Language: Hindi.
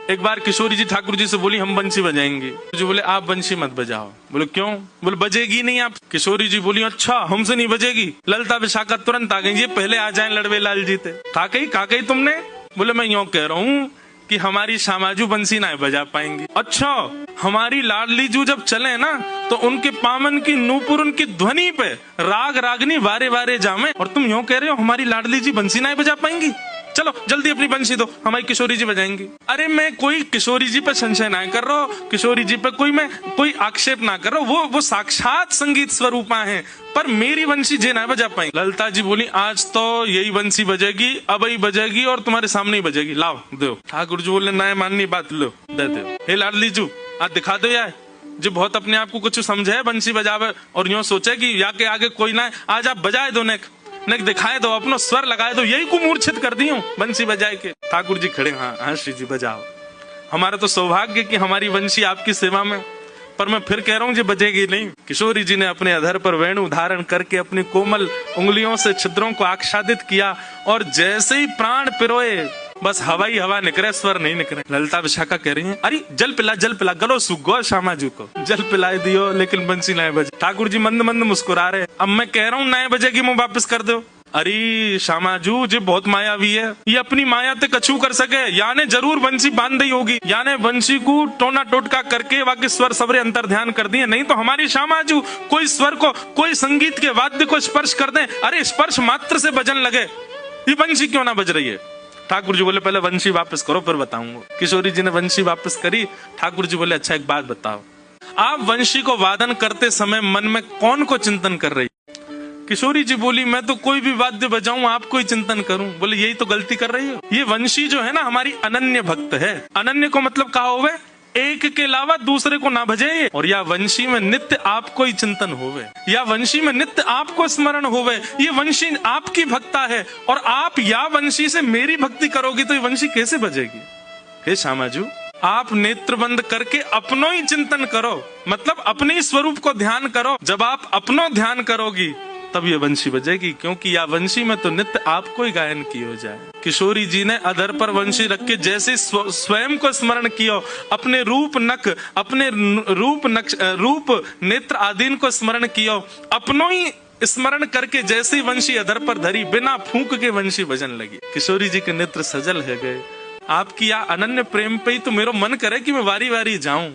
एक बार किशोरी जी ठाकुर जी से बोली हम बंसी बजाएंगे। जो बोले आप बंसी मत बजाओ। बोले क्यों? बोले बजेगी नहीं आप। किशोरी जी बोली अच्छा हमसे नहीं बजेगी। ललता विशाखा तुरंत आ गई, ये पहले आ जाए लड़वे लाल जी थे। का कही तुमने? बोले मैं यूं कह रहा हूँ कि हमारी श्यामाजू बंसी ना बजा पाएंगी। अच्छा हमारी लाडली जू जब चले ना तो उनके पामन की नूपुर उनकी ध्वनि पे राग रागनी वारे वारे जामे, और तुम यूं कह रहे हो हमारी लाडली जी बंसी ना बजा पाएंगी। चलो जल्दी अपनी बंसी दो, हमारी किशोरी जी बजाएंगी। अरे मैं कोई किशोरी जी पे संशय ना कर रहा हूँ, किशोरी जी पे कोई आक्षेप ना कर रहा हूँ, वो साक्षात संगीत स्वरूपा है, पर मेरी बंसी जे ना बजा पाएंगी। ललता जी बोली आज तो यही बंसी बजेगी, अब ही बजेगी और तुम्हारे सामने ही बजेगी, लाओ दो। ठाकुर जी बोले ना माननी बात, लो दे दो। हे लाडली जू आज दिखा दो यार, जो बहुत अपने आप को कुछ समझे बंसी बजावे और यूं सोचे कि या के आगे कोई ना, आज आप बजाए दो, नेक दिखाए दो, अपना स्वर लगाए दो, यही को मूर्छित कर दी हूँ बंसी बजाए के। ठाकुर जी खड़े, हाँ श्री जी बजाओ। हमारा तो सौभाग्य कि हमारी बंसी आपकी सेवा में, पर मैं फिर कह रहा हूँ जी बजेगी नहीं। किशोरी जी ने अपने अधर पर वेणु धारण करके अपनी कोमल उंगलियों से छिद्रों को आच्छादित किया और जैसे ही प्राण पिरोए बस हवा ही हवा निकले, स्वर नहीं निकले। ललता विशाखा कह रही है अरे जल पिला गलो सूख गो, श्यामाजू को जल पिलाए दियो लेकिन बंसी नए बजे। ठाकुर जी मंद मंद मुस्कुरा रहे, अब मैं कह रहा हूँ नए बजेगी मुंह वापस कर दो। अरे श्यामाजू जी बहुत मायावी है, ये अपनी माया ते कछु कर सके, याने जरूर बंसी बांध दी होगी, याने बंसी को टोना टोटका करके बाकी स्वर सबरे अंतर ध्यान कर दिए, नहीं तो हमारी श्यामाजू कोई स्वर को, कोई संगीत के वाद्य को स्पर्श कर दे, अरे स्पर्श मात्र से बजन लगे, ये बंसी क्यों ना बज रही है। ठाकुर जी बोले पहले वंशी वापस करो फिर बताऊंगा। किशोरी जी ने वंशी वापस करी। ठाकुर जी बोले अच्छा एक बात बताओ, आप वंशी को वादन करते समय मन में कौन को चिंतन कर रही? किशोरी जी बोली मैं तो कोई भी वाद्य बजाऊं आपको ही चिंतन करूं। बोले यही तो गलती कर रही हो, ये वंशी जो है ना हमारी अनन्य भक्त है। अनन्य को मतलब कहा होवे एक के अलावा दूसरे को ना भजे, और या वंशी में नित्य आपको ही चिंतन होवे, या वंशी में नित्य आपको स्मरण होवे, ये वंशी आपकी भक्ता है और आप या वंशी से मेरी भक्ति करोगी तो ये वंशी कैसे बजेगी। हे श्यामाजू आप नेत्र बंद करके अपनो ही चिंतन करो, मतलब अपने स्वरूप को ध्यान करो। जब आप अपनो ध्यान करोगी तब ये वंशी बजेगी, क्योंकि या वंशी में तो नित्य आपको ही गायन किया जाए। किशोरी जी ने अधर पर वंशी रख के जैसे स्वयं को स्मरण किया, अपने रूप नक, अपने रूप नेत्र आदि को स्मरण किया, अपनो ही स्मरण करके जैसे वंशी अधर पर धरी, बिना फूंक के वंशी बजन लगी। किशोरी जी के नेत्र सजल है गए। आपकी या अनन्य प्रेम पे ही तो मेरा मन करे कि मैं वारी वारी जाऊं।